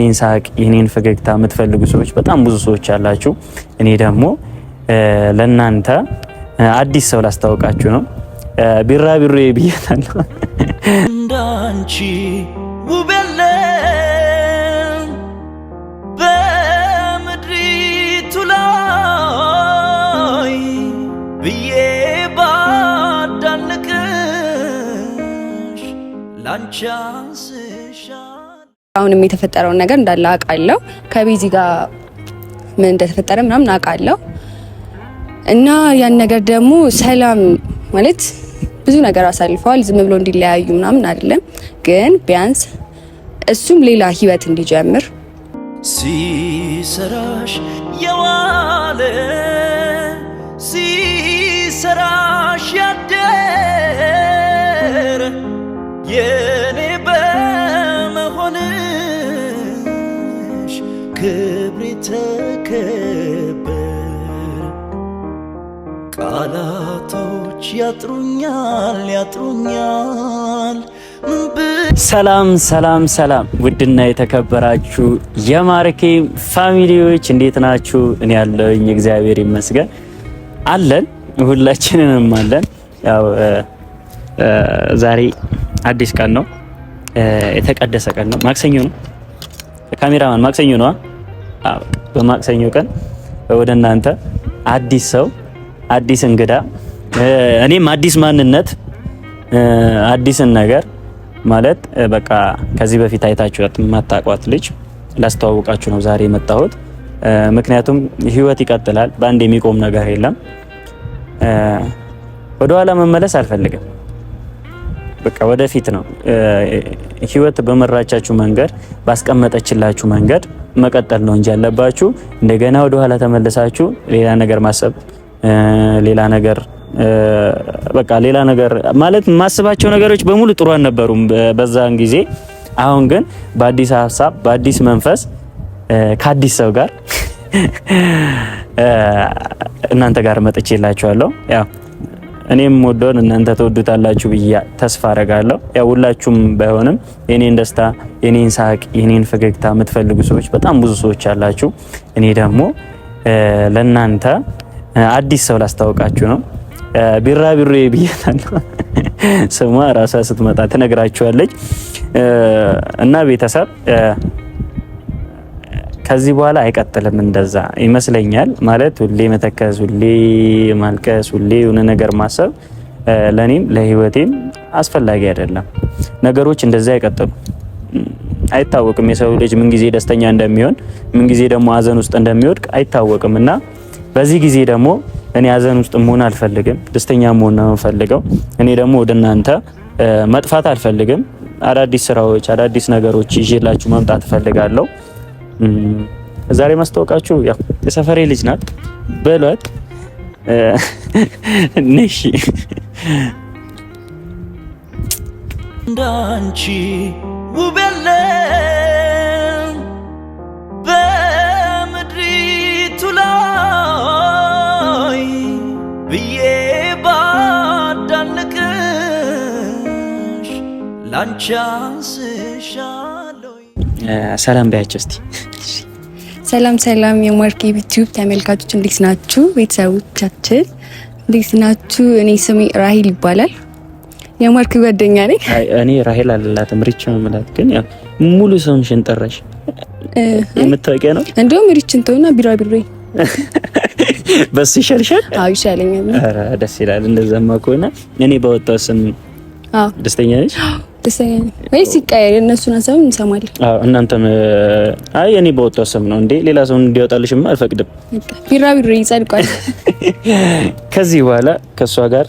የኔን ሳቅ የኔን ፈገግታ የምትፈልጉ ሰዎች በጣም ብዙ ሰዎች አላችሁ። እኔ ደግሞ ለናንተ አዲስ ሰው ላስተዋውቃችሁ ነው። ቢራቢሮ ብያታለሁ። እንዳንቺ ውብ የለም በምድሪቱ ላይ ብዬ ባዳንቅሽ ላንቺ አንስሻል። አሁንም የተፈጠረውን ነገር እንዳለ አውቃለሁ። ከቤዚ ጋር ምን እንደተፈጠረ ምናምን አውቃለሁ እና ያን ነገር ደግሞ ሰላም ማለት ብዙ ነገር አሳልፈዋል። ዝም ብሎ እንዲለያዩ ምናምን አይደለም፣ ግን ቢያንስ እሱም ሌላ ህይወት እንዲጀምር ሲሰራሽ የዋለ ሲሰራሽ ያደረ የኔ በመሆንሽ ክብሬ ተከበረ። ቃላቶች ያጥሩኛል። ሰላም ሰላም ሰላም! ውድና የተከበራችሁ የማርኬ ፋሚሊዎች እንዴት ናችሁ? እኔ ያለሁኝ እግዚአብሔር ይመስገን አለን፣ ሁላችንንም አለን። ያው ዛሬ አዲስ ቀን ነው፣ የተቀደሰ ቀን ነው። ማክሰኞ ነው። ካሜራማን ማክሰኞ ነው። አዎ፣ በማክሰኞ ቀን ወደ እናንተ አዲስ ሰው አዲስ እንግዳ እኔም አዲስ ማንነት አዲስን ነገር ማለት በቃ ከዚህ በፊት አይታችኋት የማታውቋት ልጅ ላስተዋውቃችሁ ነው ዛሬ የመጣሁት። ምክንያቱም ህይወት ይቀጥላል፣ በአንድ የሚቆም ነገር የለም። ወደ ኋላ መመለስ አልፈልግም። በቃ ወደፊት ነው። ህይወት በመራቻችሁ መንገድ ባስቀመጠችላችሁ መንገድ መቀጠል ነው እንጂ ያለባችሁ እንደገና ወደ ኋላ ተመለሳችሁ ሌላ ነገር ማሰብ ሌላ ነገር በቃ ሌላ ነገር ማለት ማስባቸው ነገሮች በሙሉ ጥሩ አልነበሩም በዛን ጊዜ። አሁን ግን በአዲስ ሀሳብ በአዲስ መንፈስ ከአዲስ ሰው ጋር እናንተ ጋር መጥቼላችኋለሁ። ያው እኔም ወዶን እናንተ ተወዱታላችሁ ብዬ ተስፋ አረጋለሁ። ያው ሁላችሁም ባይሆንም የኔን ደስታ የኔን ሳቅ የኔን ፈገግታ የምትፈልጉ ሰዎች በጣም ብዙ ሰዎች አላችሁ። እኔ ደግሞ ለናንተ አዲስ ሰው ላስተዋውቃችሁ ነው። ቢራቢሮ ብያታለሁ። ስሟ ራሷ ስትመጣ ትነግራችኋለች። እና ቤተሰብ ከዚህ በኋላ አይቀጥልም እንደዛ ይመስለኛል። ማለት ሁሌ መተከዝ፣ ሁሌ ማልቀስ፣ ሁሌ የሆነ ነገር ማሰብ ለኔም ለህይወቴም አስፈላጊ አይደለም። ነገሮች እንደዛ አይቀጥሉም። አይታወቅም የሰው ልጅ ምን ጊዜ ደስተኛ እንደሚሆን ምን ጊዜ ደግሞ ሀዘን ውስጥ እንደሚወድቅ አይታወቅም። እና በዚህ ጊዜ ደግሞ እኔ ሀዘን ውስጥ መሆን አልፈልግም፣ ደስተኛ መሆን ነው የምፈልገው። እኔ ደግሞ ወደ እናንተ መጥፋት አልፈልግም። አዳዲስ ስራዎች አዳዲስ ነገሮች ይዤላችሁ መምጣት እፈልጋለሁ። ዛሬ ማስተዋወቃችሁ ያው የሰፈሬ ልጅ ናት በሏት። ነሺ እንዳንቺ ውብ የለም በምድሪቱ ላይ ብዬ ባዳንቅሽ ላንቺ አንስሻለሁ። ሰላም በያቸው እስቲ። ሰላም ሰላም፣ የማርኬ ዩቲዩብ ተመልካቾች እንዴት ናችሁ? ቤተሰቦቻችን እንዴት ናችሁ? እኔ ስሜ ራሂል ይባላል። የማርክ ጓደኛ ነኝ። እኔ ራሂል አልላትም ሪች ነው ማለት፣ ግን ያው ሙሉ ስምሽን ጠራሽ የምታውቂያ ነው። እንደውም ሪችን ተውና ቢራቢሮ በስ ይሻልሻል? አዎ ይሻለኛል። ኧረ ደስ ይላል። እንደዛማ ከሆነ እኔ ባወጣው ስም ደስተኛ ነሽ? ደስተኛ ነኝ። ወይስ ይቀየር? እነሱን ሀሳብም እንሰማለን። እናንተም አይ እኔ ባወጣው ስም ነው እንዴ? ሌላ ሰው እንዲያወጣልሽማ አልፈቅድም። ቢራቢሮ ይጸድቃል። ከዚህ በኋላ ከሷ ጋር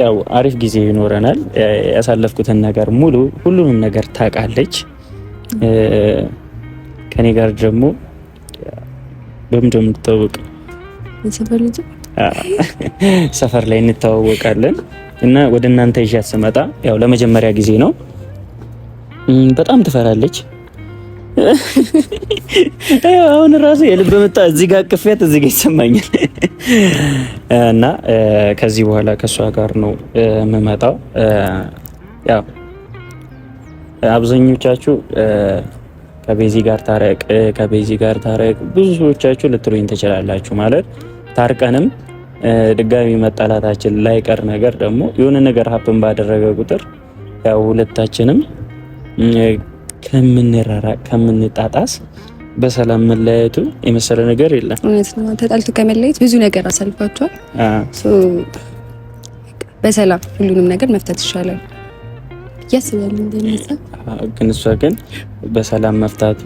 ያው አሪፍ ጊዜ ይኖረናል። ያሳለፍኩትን ነገር ሙሉ ሁሉንም ነገር ታውቃለች። ከኔ ጋር ደግሞ በምንድነው የምንተዋወቀው? ሰፈር ላይ እንተዋወቃለን። እና ወደ እናንተ ይዣት ስመጣ ያው ለመጀመሪያ ጊዜ ነው። በጣም ትፈራለች። አሁን ራሱ የልብ ምታ እዚህ ጋር ቅፌት እዚህ ጋር ይሰማኛል። እና ከዚህ በኋላ ከሷ ጋር ነው የምመጣው። ያው አብዛኞቻችሁ ከቤዚ ጋር ታረቅ፣ ከቤዚ ጋር ታረቅ ብዙ ሰዎቻችሁ ልትሉኝ ትችላላችሁ። ማለት ታርቀንም ድጋሚ መጣላታችን ላይቀር ነገር ደግሞ የሆነ ነገር ሀፕን ባደረገ ቁጥር ያው ሁለታችንም ከምንራራቅ ከምንጣጣስ በሰላም መለያየቱ የመሰለ ነገር የለም። እውነት ነው። ተጣልቶ ከመለየት ብዙ ነገር አሳልፋችኋል። በሰላም ሁሉንም ነገር መፍታት ይሻላል ያስባል እንደነሳ። ግን እሷ ግን በሰላም መፍታቱ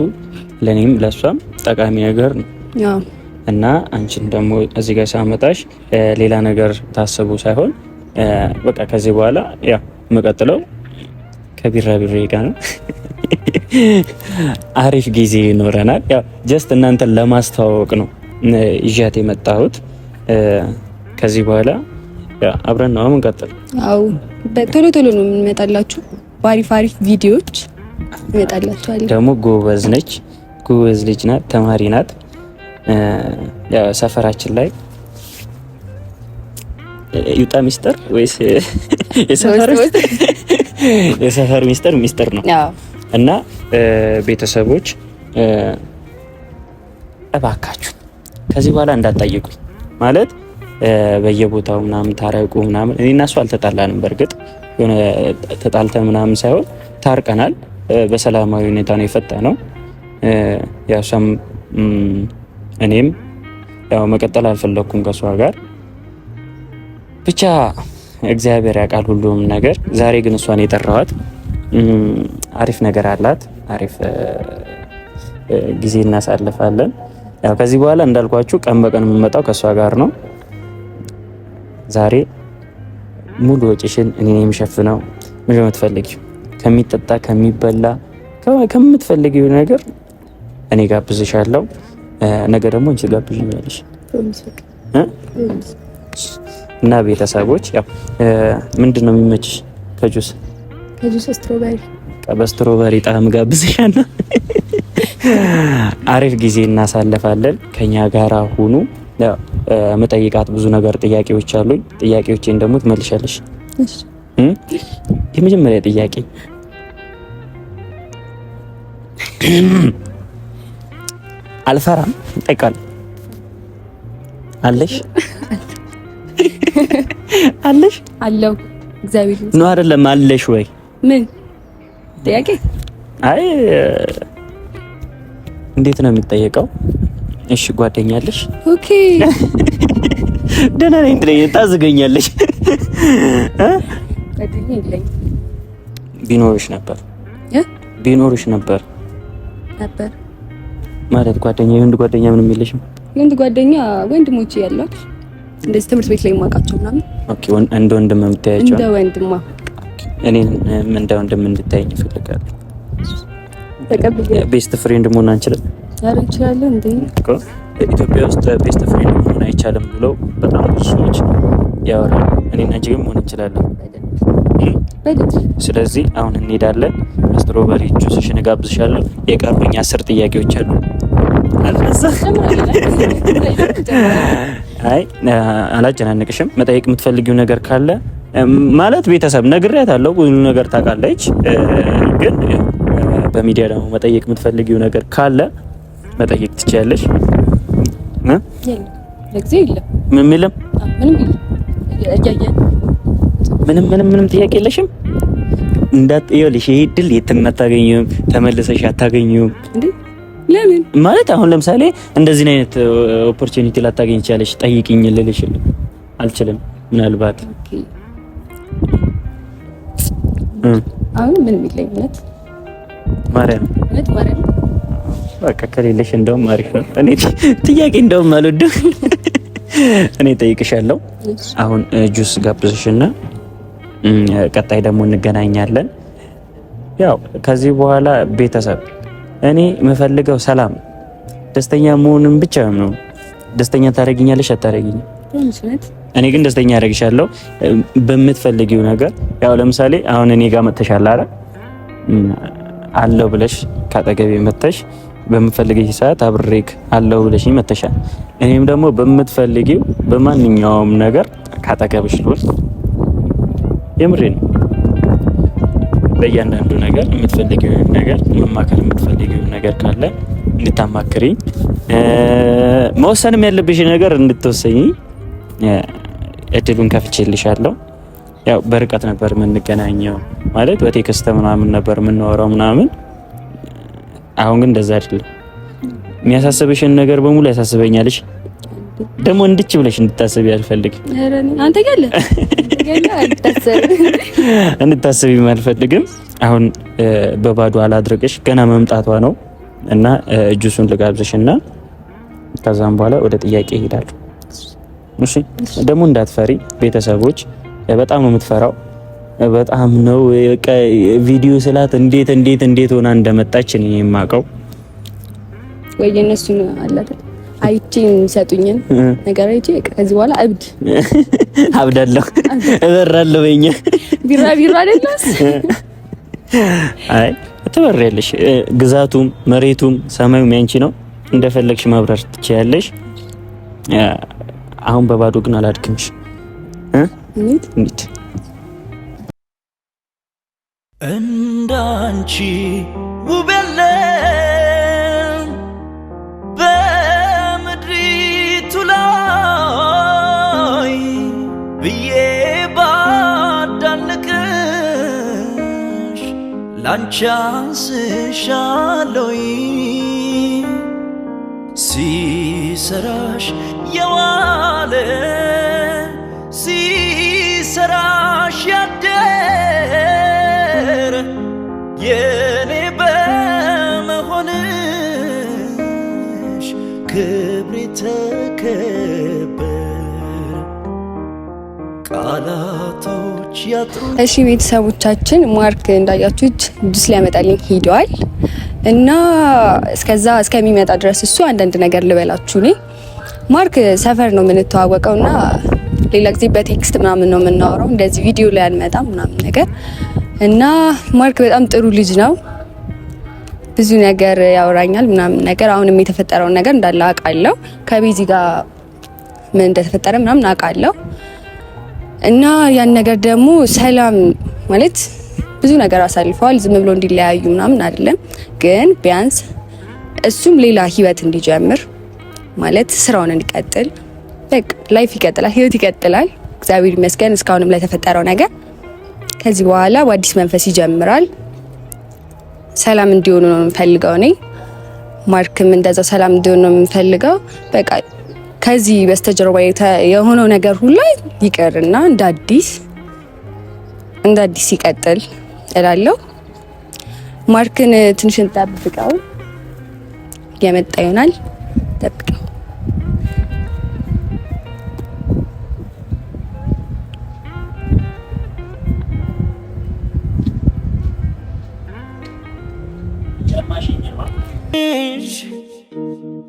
ለኔም ለሷም ጠቃሚ ነገር ነው። እና አንቺን ደግሞ እዚህ ጋር ሳመጣሽ ሌላ ነገር ታስቡ ሳይሆን በቃ ከዚህ በኋላ ያው መቀጥለው ከቢራቢሮ ጋር ነው። አሪፍ ጊዜ ይኖረናል። ያው ጀስት እናንተን ለማስተዋወቅ ነው ይዣት የመጣሁት። ከዚህ በኋላ ያው አብረን ነው የምንቀጥል። አዎ ቶሎ ቶሎ ነው የምንመጣላችሁ። በአሪፍ አሪፍ ቪዲዮዎች እንመጣላችኋለን። ደግሞ ጎበዝ ነች፣ ጎበዝ ልጅ ናት፣ ተማሪ ናት። ያው ሰፈራችን ላይ ይውጣ ሚስጥር ወይስ የሰፈር ሚስጥር ነው። እና ቤተሰቦች እባካችሁ ከዚህ በኋላ እንዳትጠይቁኝ ማለት በየቦታው ምናምን ታረቁ ምናምን። እኔ እና እሱ አልተጣላንም። በእርግጥ የሆነ ተጣልተን ምናምን ሳይሆን ታርቀናል። በሰላማዊ ሁኔታ ነው የፈታነው። ያው እሷም እኔም ያው መቀጠል አልፈለኩም ከሷ ጋር። ብቻ እግዚአብሔር ያውቃል ሁሉም ነገር። ዛሬ ግን እሷን የጠራኋት አሪፍ ነገር አላት። አሪፍ ጊዜ እናሳልፋለን። ያው ከዚህ በኋላ እንዳልኳችሁ ቀን በቀን የምንመጣው ከሷ ጋር ነው። ዛሬ ሙሉ ወጪሽን እኔ ነኝ የምሸፍነው። ምን የምትፈልጊው ከሚጠጣ ከሚበላ ከምትፈልጊው ነገር እኔ ጋብዝሻለሁ። ነገ ደግሞ አንቺ ጋብዥኛለሽ እና ቤተሰቦች ያው ምንድን ነው የሚመችሽ? ከጁስ ስትሮበሪ በስትሮበሪ ጣም ጋብዝሻለሁ። አሪፍ ጊዜ እናሳልፋለን። ከኛ ጋራ ሁኑ። ያው መጠይቃት ብዙ ነገር ጥያቄዎች አሉኝ። ጥያቄዎቼን ደግሞ ትመልሻለሽ። እሺ የመጀመሪያ ጥያቄ አልፈራም ጠይቃለሁ። አለሽ አለሽ አለው እግዚአብሔር ነው አይደለም? አለሽ ወይ? ምን ጥያቄ? አይ እንዴት ነው የሚጠየቀው? እሺ ጓደኛ አለሽ? ኦኬ ደህና ነኝ ትለኝ ታዝገኛለሽ። ጓደኛ የለኝም። ቢኖርሽ ነበር ቢኖርሽ ነበር ማለት ጓደኛ የወንድ ጓደኛ ምንም የለሽም? የወንድ ጓደኛ ወንድሞቼ ያሏት እንደዚህ ትምህርት ቤት ላይ የማውቃቸው ምናምን። ኦኬ እንደ ወንድም የምታያቸው? እንደ ወንድማ እኔን እንደ ወንድም እንድታይኝ እፈልጋለሁ። ተቀብዬ ቤስት ፍሬንድ መሆን አንችልም? ኧረ እንችላለን እንዴ! ኢትዮጵያ ውስጥ ቤስት ፍሬንድ መሆን አይቻልም ብለው በጣም ብዙ ሰዎች ያወራሉ። እኔና አንቺ ግን መሆን እንችላለን። ስለዚህ አሁን እንሄዳለን። ስትሮበሪ ጁስሽን እጋብዝሻለሁ። የቀሩኝ 10 ጥያቄዎች አሉ። አይ አላጨናንቅሽም። መጠየቅ የምትፈልጊው ነገር ካለ ማለት ቤተሰብ ነግሬያታለሁ፣ ብዙ ነገር ታውቃለች። ግን በሚዲያ ደግሞ መጠየቅ የምትፈልጊው ነገር ካለ መጠየቅ ትችያለሽ። ምንም ጥያቄ የለሽም? እንዳትይልሽ ይሄ ድል የትም አታገኙም፣ ተመልሰሽ አታገኙም። እንዴ ለምን? ማለት አሁን ለምሳሌ እንደዚህ አይነት ኦፖርቹኒቲ ላታገኝ ይችላልሽ። ጠይቂኝ ልልሽ አልችልም። ምናልባት አሁን ምን የሚለኝነት ማርያም በቃ ከሌለሽ እንደውም አሪፍ ነው። እኔ ጥያቄ እንደውም አልወድም። እኔ ጠይቅሻለሁ። አሁን ጁስ ጋብዝሽና ቀጣይ ደግሞ እንገናኛለን። ያው ከዚህ በኋላ ቤተሰብ እኔ የምፈልገው ሰላም፣ ደስተኛ መሆንን ብቻ ነው። ደስተኛ ታደርጊኛለሽ አታደርጊኝ? እኔ ግን ደስተኛ አደርግሻለሁ በምትፈልጊው ነገር። ያው ለምሳሌ አሁን እኔ ጋር መተሻል አለው ብለሽ ካጠገቤ መተሽ በምትፈልጊው ሰዓት አብሬክ አለው ብለሽ መተሻል። እኔም ደግሞ በምትፈልጊው በማንኛውም ነገር ካጠገብሽ ልውል። የምሬን በእያንዳንዱ ነገር የምትፈልጊው ነገር መማከር የምትፈልጊው ነገር ካለ እንድታማክሪኝ፣ መወሰንም ያለብሽ ነገር እንድትወሰኝ እድሉን ከፍቼልሻለሁ። ያው በርቀት ነበር የምንገናኘው ማለት በቴክስት ምናምን ነበር የምናወራው ምናምን። አሁን ግን እንደዛ አይደለም። የሚያሳስብሽን ነገር በሙሉ ያሳስበኛልሽ። ደግሞ እንድች ብለሽ እንድታስቢ አልፈልግም። አንተ ጋለ እንድታስቢ አልፈልግም። አሁን በባዶ አላድርቅሽ፣ ገና መምጣቷ ነው እና ጁሱን ልጋብዝሽና ከዛም በኋላ ወደ ጥያቄ እሄዳለሁ። እሺ? ደግሞ እንዳትፈሪ። ቤተሰቦች በጣም ነው የምትፈራው። በጣም ነው ቪዲዮ ስላት እንዴት ሆና እንደመጣች እኔ የማውቀው ወይ እነሱ ነው አላተ አይቼ የሚሰጡኝን ነገር አይቼ ከዚህ በኋላ አብዳለሁ እበራለሁ። በእኛ ቢራ አይደለስ? አይ ትበሪያለሽ። ግዛቱም መሬቱም ሰማዩም ያንቺ ነው። እንደፈለግሽ ማብራር ትችያለሽ። አሁን በባዶ ግን አላድክምሽ። እንዴት እንዳንቺ ውብ የለም በምድሪቱ ላይ ብዬ ባዳንቅሽ ላንቺ አንስሻለሁ ሲሰራሽ የዋለ ሲሰራሽ ያደረ የኔ በመሆንሽ ክብሬ ተከበረ ቃላቶች ያጥሩ። እሺ ቤተሰቦቻችን ማርክ እንዳያችሁት ጁስ ሊያመጣልኝ ሄዷል እና እስከዛ እስከሚመጣ ድረስ እሱ አንዳንድ ነገር ልበላችሁ። እኔ ማርክ ሰፈር ነው የምንተዋወቀውና ሌላ ጊዜ በቴክስት ምናምን ነው የምናወራው፣ እንደዚህ ቪዲዮ ላይ አንመጣም ምናምን ነገር እና ማርክ በጣም ጥሩ ልጅ ነው። ብዙ ነገር ያወራኛል ምናምን ነገር። አሁንም የተፈጠረውን ነገር እንዳለ አውቃለሁ። ከቤዚ ጋር ምን እንደተፈጠረ ምናምን አውቃለሁ እና ያን ነገር ደግሞ ሰላም ማለት ብዙ ነገር አሳልፈዋል። ዝም ብሎ እንዲለያዩ ምናምን አይደለም፣ ግን ቢያንስ እሱም ሌላ ህይወት እንዲጀምር ማለት ስራውን እንዲቀጥል፣ በቃ ላይፍ ይቀጥላል፣ ህይወት ይቀጥላል። እግዚአብሔር ይመስገን እስካሁንም ለተፈጠረው ነገር። ከዚህ በኋላ በአዲስ መንፈስ ይጀምራል። ሰላም እንዲሆኑ ነው የምፈልገው እኔ። ማርክም እንደዛው ሰላም እንዲሆኑ ነው የምፈልገው። በቃ ከዚህ በስተጀርባ የሆነው ነገር ሁሉ ይቀርና እንደ አዲስ ይቀጥል እላለሁ። ማርክን ትንሽ እንጠብቀው፣ የመጣ ይሆናል። ጠብቀው።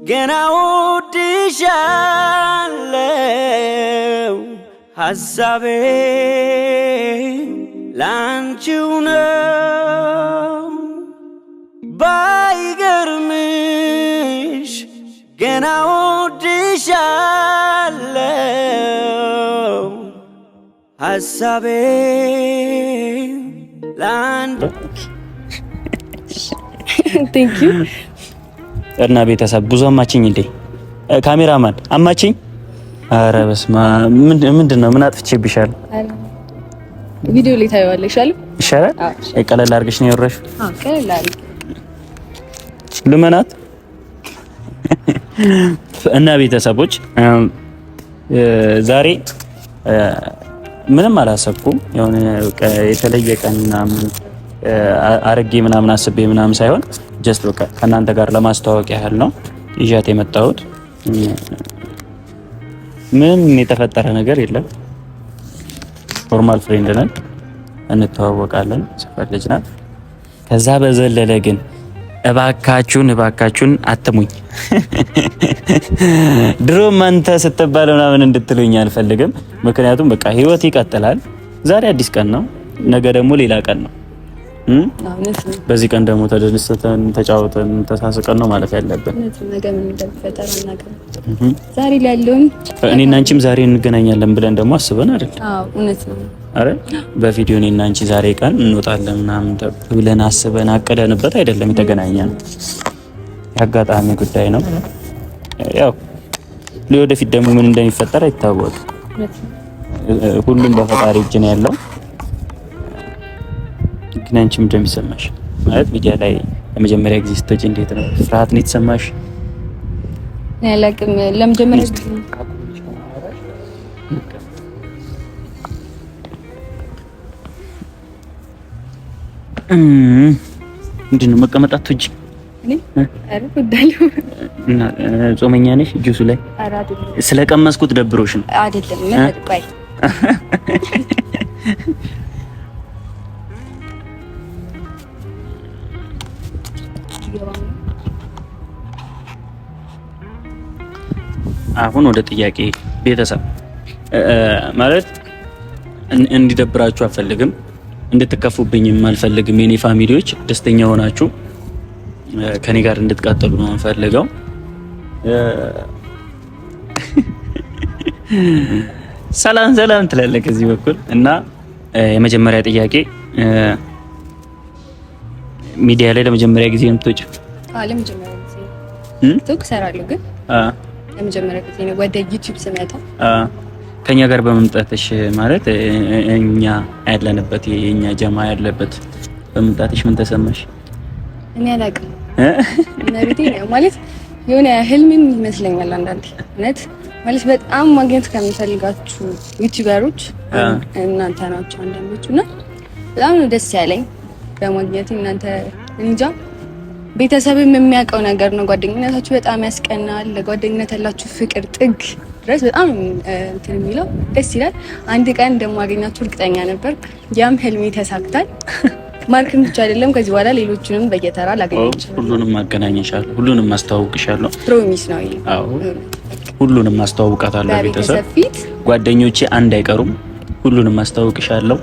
ገና ወድሻለው ሐሳቤ ላንቺው ነው ባይገርምሽ ገና ወድሻለው ሐሳቤ ላንቺ ቴንክ ዩ እና ቤተሰብ ብዙ አማችኝ እንዴ? ካሜራማን አማችኝ። ኧረ በስመ አብ ምንድነው? ምን አጥፍቼብሻል? ቪዲዮ ላይ ታየዋለሽ አይደል? ይሻላል። ቀለል አድርገሽ ነው የወረሽ? አዎ ቀለል አድርገሽ ልመናት። እና ቤተሰቦች ዛሬ ምንም አላሰብኩም። የሆነ የተለየ ቀን ምናምን አርጌ ምናምን አስቤ ምናምን ሳይሆን ጀስት በቃ ከእናንተ ጋር ለማስተዋወቅ ያህል ነው ይዣት የመጣሁት። ምንም የተፈጠረ ነገር የለም። ኖርማል ፍሬንድ ነን፣ እንተዋወቃለን፣ ሰፈር ልጅ ናት። ከዛ በዘለለ ግን እባካችሁን አትሙኝ። ድሮም አንተ ስትባል ምናምን እንድትሉኝ አልፈልግም። ምክንያቱም በቃ ህይወት ይቀጥላል። ዛሬ አዲስ ቀን ነው፣ ነገ ደግሞ ሌላ ቀን ነው። በዚህ ቀን ደግሞ ተደስተን ተጫውተን ተሳስቀን ነው ማለት ያለብን። ነገ ምን እንደሚፈጠር እናገር። ዛሬ ላይ ያለውን እኔና አንቺም ዛሬ እንገናኛለን ብለን ደግሞ አስበን አይደል? አዎ እውነት ነው። አረ በቪዲዮ እኔና አንቺ ዛሬ ቀን እንወጣለን ምናምን ብለን አስበን አቀደንበት አይደለም የተገናኘነው። የአጋጣሚ ጉዳይ ነው። ያው ለወደፊት ደግሞ ምን እንደሚፈጠር አይታወቅም። ሁሉም በፈጣሪ እጅ ነው ያለው። ግን አንቺ ምን እንደሚሰማሽ ማለት ሚዲያ ላይ ለመጀመሪያ ጊዜ ስትወጪ እንዴት ነው? ፍርሃት ነው የተሰማሽ? ያለቅም ለመጀመሪያ ምንድን ነው መቀመጥ አትወጂ? እና ጾመኛ ነሽ? ጁሱ ላይ ስለቀመስኩት ደብሮሽ ነው አይደለም? አሁን ወደ ጥያቄ ቤተሰብ ማለት እንዲደብራችሁ አልፈልግም፣ እንድትከፉብኝም አልፈልግም። የኔ ፋሚሊዎች ደስተኛ ሆናችሁ ከኔ ጋር እንድትቀጥሉ ነው የምፈልገው። ሰላም ሰላም ትላለህ ከዚህ በኩል እና የመጀመሪያ ጥያቄ ሚዲያ ላይ ለመጀመሪያ ጊዜ የምትወጪው? ለመጀመሪያ ጊዜ ቲክቶክ እሰራለሁ፣ ግን ለመጀመሪያ ጊዜ ነው ወደ ዩቲዩብ ስመጣ። ከኛ ጋር በመምጣትሽ ማለት እኛ ያለንበት የኛ ጀማ ያለበት በመምጣትሽ ምን ተሰማሽ? እኔ አላውቅም ነብቴ ነው ማለት የሆነ ህልምም ይመስለኛል አንዳንዴ። እውነት ማለት በጣም ማግኘት ከሚፈልጋችሁ ዩቲዩበሮች እናንተ ናችሁ አንዳንዶቹ እና በጣም ነው ደስ ያለኝ በማግኘት እናንተ። እንጃ ቤተሰብም የሚያውቀው ነገር ነው። ጓደኝነታችሁ በጣም ያስቀናል። ለጓደኝነት ያላችሁ ፍቅር ጥግ ድረስ በጣም እንትን የሚለው ደስ ይላል። አንድ ቀን እንደማገኛችሁ እርግጠኛ ነበር። ያም ህልሜ ተሳክቷል። ማርክም ብቻ አይደለም፣ ከዚህ በኋላ ሌሎችንም በየተራ ላገኛችሁ፣ ሁሉንም ማገናኘሻለሁ፣ ሁሉንም ማስተዋወቅሻለሁ። ፕሮሚስ ነው ይሄ። አዎ ሁሉንም ማስተዋወቃታለሁ። ቤተሰብ ፊት ጓደኞቼ አንድ አይቀሩም። ሁሉንም ማስተዋወቅሻለሁ።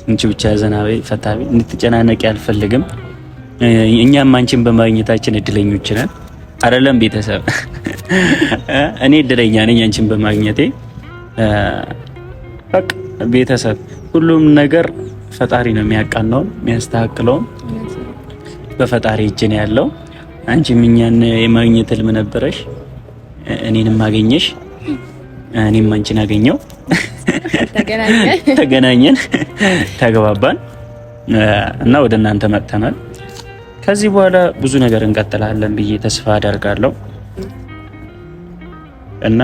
እንቺ ብቻ ዘናቤ ፈታቢ እንድትጨናነቂ አልፈልግም። እኛም አንቺን በማግኘታችን እድለኞች ነን አይደለም ቤተሰብ? እኔ እድለኛ ነኝ አንቺን በማግኘቴ። በቃ ቤተሰብ ሁሉም ነገር ፈጣሪ ነው የሚያቃናው የሚያስተካክለው፣ በፈጣሪ እጅ ነው ያለው። አንቺም እኛን የማግኘት ህልም ነበረሽ፣ እኔንም አገኘሽ፣ እኔም አንቺን አገኘው፣ ተገናኘን፣ ተግባባን እና ወደ እናንተ መጥተናል። ከዚህ በኋላ ብዙ ነገር እንቀጥላለን ብዬ ተስፋ አደርጋለሁ። እና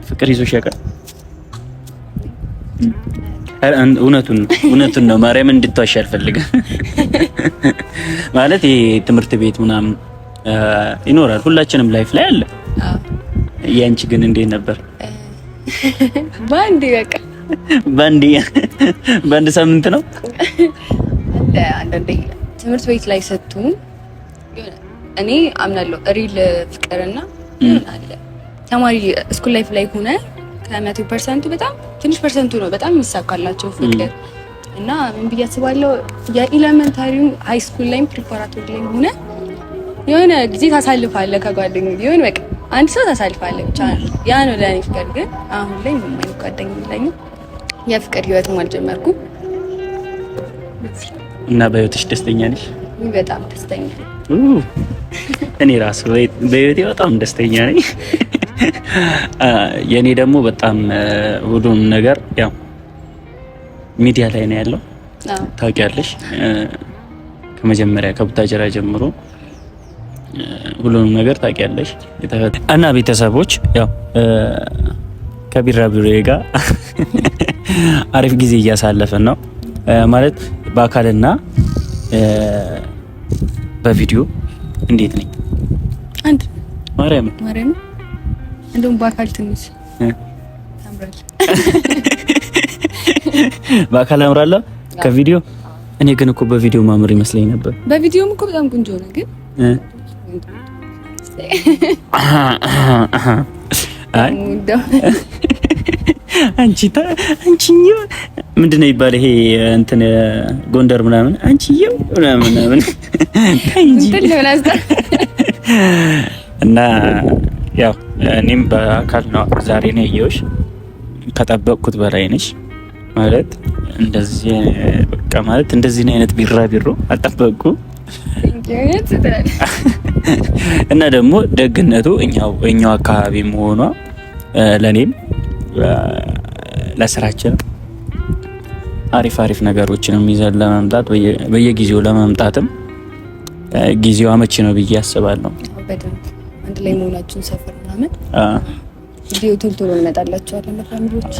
ፍቅር ይዞሽ ያውቃል? እውነቱን ነው ማርያም እንድትዋሽ አልፈልግም። ማለት ይሄ ትምህርት ቤት ምናምን ይኖራል፣ ሁላችንም ላይፍ ላይ አለ። ያንቺ ግን እንዴት ነበር? በአንድ ሳምንት ነው አንዳንዴ ትምህርት ቤት ላይ ሰጡን። እኔ አምናለሁ ሪል ፍቅርና አለ ተማሪ ስኩል ላይፍ ላይ ሆነ ከ100% በጣም ትንሽ ፐርሰንቱ ነው በጣም የሚሳካላቸው ፍቅር እና ምን ብዬ አስባለሁ የኤሌመንታሪው ሃይ ስኩል ላይም ፕሪፓራቶሪ ላይ ሆነ የሆነ ጊዜ ታሳልፋለህ ከጓደኛዬ የሆነ በቃ አንድ ሰው ታሳልፋለህ ብቻ ያ ነው ለኔ ፍቅር። ግን አሁን ላይ ምንም አይነት ጓደኛ የለኝም፣ የፍቅር ህይወትም አልጀመርኩም። እና በህይወትሽ ደስተኛ ነሽ? በጣም ደስተኛ ነኝ። እኔ ራሱ በህይወቴ በጣም ደስተኛ ነኝ። የኔ ደግሞ በጣም ሁሉም ነገር ያው ሚዲያ ላይ ነው ያለው። ታውቂያለሽ፣ ከመጀመሪያ ከቡታጀራ ጀምሮ ሁሉንም ነገር ታውቂያለሽ። እና ቤተሰቦች ያው ከቢራቢሮዬ ጋር አሪፍ ጊዜ እያሳለፍን ነው ማለት በአካልና በቪዲዮ እንዴት ነኝ? አንድ ማርያም እንደውም በአካል ትንሽ ታምራለህ። በአካል አምራለሁ ከቪዲዮ። እኔ ግን እኮ በቪዲዮ ማምር ይመስለኝ ነበር። በቪዲዮም እኮ በጣም ቆንጆ ነው። ግን አይ አንቺዬው ምንድን ነው ይባል ይሄ እንትን ጎንደር ምናምን አንቺዬው ምናምን እና ያው እኔም በአካል ነው ዛሬ ነው ያየሁሽ። ከጠበቅኩት በላይ ነሽ። ማለት እንደዚህ በቃ ማለት እንደዚህ አይነት ቢራቢሮ አልጠበቅኩም። እና ደግሞ ደግነቱ እኛው አካባቢ መሆኗ ለኔም ለስራችን አሪፍ ነገሮችንም ይዘን ለመምጣት በየጊዜው ለመምጣትም ጊዜው አመቺ ነው ብዬ አስባለሁ። በደንብ አንድ ላይ መሆናችን ሰፈር ምናምን ቪዲዮ ቶሎ እንመጣላችኋለን። ለፋሚሊዎች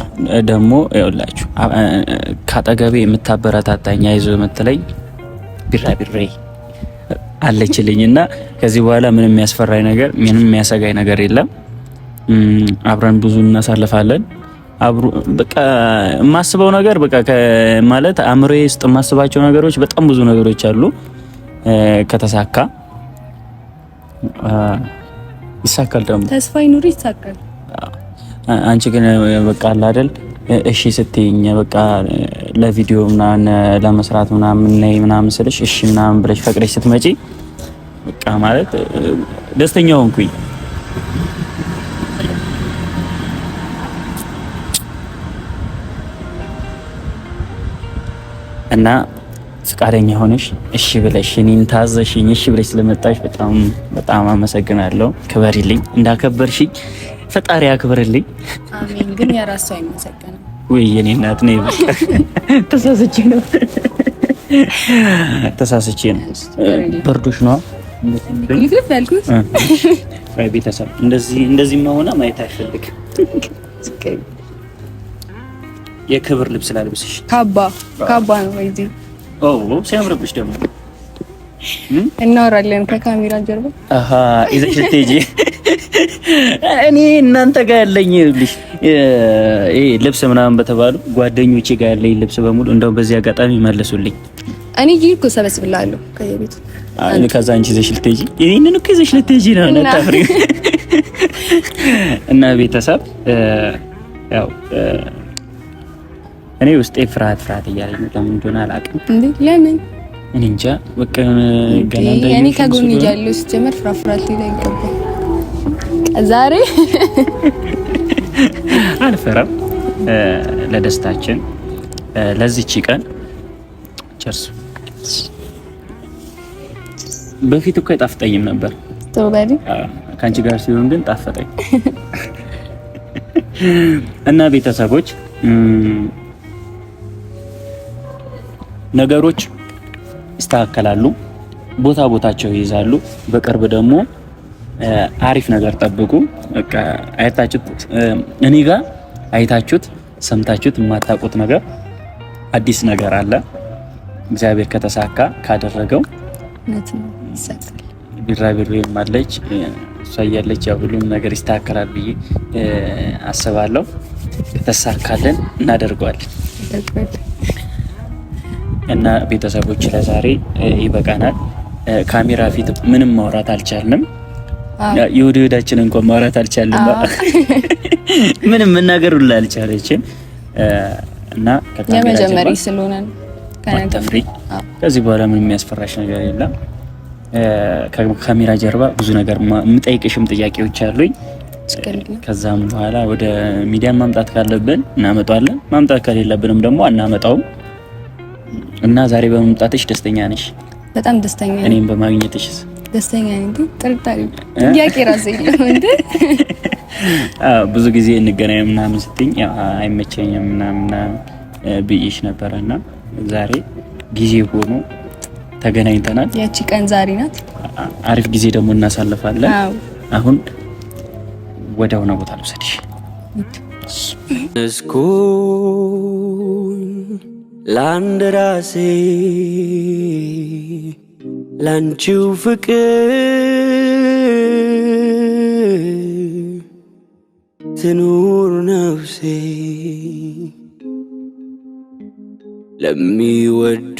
ደግሞ ይኸውላችሁ ካጠገቤ የምታበረታታኝ አይዞህ የምትለኝ ቢራቢሬ አለችልኝና ከዚህ በኋላ ምንም የሚያስፈራኝ ነገር ምንም የሚያሰጋኝ ነገር የለም። አብረን ብዙ እናሳልፋለን። በቃ የማስበው ነገር በቃ ማለት አእምሮዬ ውስጥ የማስባቸው ነገሮች በጣም ብዙ ነገሮች አሉ። ከተሳካ ይሳካል። ደግሞ ተስፋ ይኑር፣ ይሳካል። አንቺ ግን በቃ አለ አይደል እሺ ስትይኝ በቃ ለቪዲዮ ምናምን ለመስራት ምናምን ስልሽ እሺ ምናምን ብለሽ ፈቅደሽ ስትመጪ በቃ ማለት ደስተኛ ሆንኩኝ። እና ፍቃደኛ ሆነሽ እሺ ብለሽ እኔን ታዘሽኝ እሺ ብለሽ ስለመጣሽ በጣም አመሰግናለሁ። ክበሪልኝ፣ እንዳከበርሽኝ ፈጣሪ ያክብርልኝ። አሜን። ግን የራሱ አይመሰገንም ወይ የኔ እናት ነኝ። ተሳስቼ ነው። በርዶሽ ነው ይፍልፍ ያልኩት። አይ ቤተሰብ እንደዚህ መሆና ማየት አይፈልግ። የክብር ልብስ ላልብስሽ። ካባ ነው ወይ? ሲያምርብሽ ደግሞ እናወራለን ከካሜራ ጀርባ። ይዘሽ ልትሄጂ እኔ እናንተ ጋር ያለኝ ልብስ ምናምን በተባሉ ጓደኞቼ ጋር ያለኝ ልብስ በሙሉ እንደው በዚህ አጋጣሚ መልሱልኝ። እኔ ይልኩ ሰበስብላለሁ ከየቤቱ። ከዛ አንቺ ይዘሽ ልትሄጂ ይሄንን እኮ ይዘሽ ልትሄጂ ነው ነጣፍሪ እና ቤተሰብ ያው እኔ ውስጤ ፍርሃት እያለኝ ለምን እንደሆነ አላውቅም። እንዴ ለምን እኔ እንጃ። በቃ ገና እኔ ከጎን እያለሁ ሲጀመር ፍርሃት ላይ ይገባል። ዛሬ አልፈራም። ለደስታችን ለዚህች ቀን ቸርስ። በፊት እኮ አይጣፍጠኝም ነበር ተወባዲ ከአንቺ ጋር ሲሆን ግን ጣፈጠኝ። እና ቤተሰቦች ነገሮች ይስተካከላሉ፣ ቦታቸው ይይዛሉ። በቅርብ ደግሞ አሪፍ ነገር ጠብቁ። በቃ አይታችሁት እኔ ጋር አይታችሁት ሰምታችሁት የማታውቁት ነገር አዲስ ነገር አለ። እግዚአብሔር ከተሳካ ካደረገው ይሳካል። ቢራቢሮም አለች እሷ እያለች ያው ሁሉም ነገር ይስተካከላል ብዬ አስባለሁ። ከተሳካልን እናደርገዋለን። እና ቤተሰቦች ለዛሬ ይበቃናል። ካሜራ ፊት ምንም ማውራት አልቻልንም። የወዳችን እንኳን ማውራት አልቻልንም። ምንም መናገር ሁሉ አልቻለችም። እና የመጀመሪያ ስለሆነ ከነገፍሪ ከዚህ በኋላ ምንም የሚያስፈራሽ ነገር የለም። ከካሜራ ጀርባ ብዙ ነገር የምጠይቅሽም ጥያቄዎች አሉኝ። ከዛም በኋላ ወደ ሚዲያ ማምጣት ካለብን እናመጣለን፣ ማምጣት ከሌለብንም ደግሞ አናመጣውም። እና ዛሬ በመምጣትሽ ደስተኛ ነሽ? በጣም ደስተኛ ነኝ። እኔም በማግኘትሽስ ደስተኛ ነኝ። ጥርጣሬ ጥያቄ ራሴ የለም እንዴ? ብዙ ጊዜ እንገናኝ ምናምን ስትኝ አይመቸኝም ምናምን ብዬሽ ነበርና ዛሬ ጊዜ ሆኖ ተገናኝተናል። ያቺ ቀን ዛሬ ናት። አሪፍ ጊዜ ደግሞ እናሳልፋለን። አሁን ወደ ሆነ ቦታ ልውሰድሽ። እስኩኝ ለአንድ ራሴ ላንቺው ፍቅር ትኑር ነፍሴ ለሚወዱ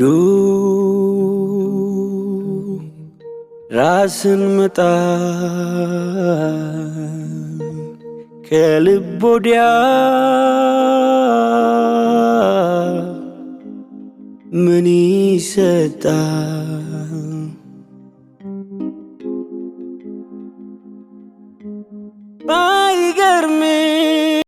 ራስን መጣል ከልብ ወዲያ ምን ይሰጣል?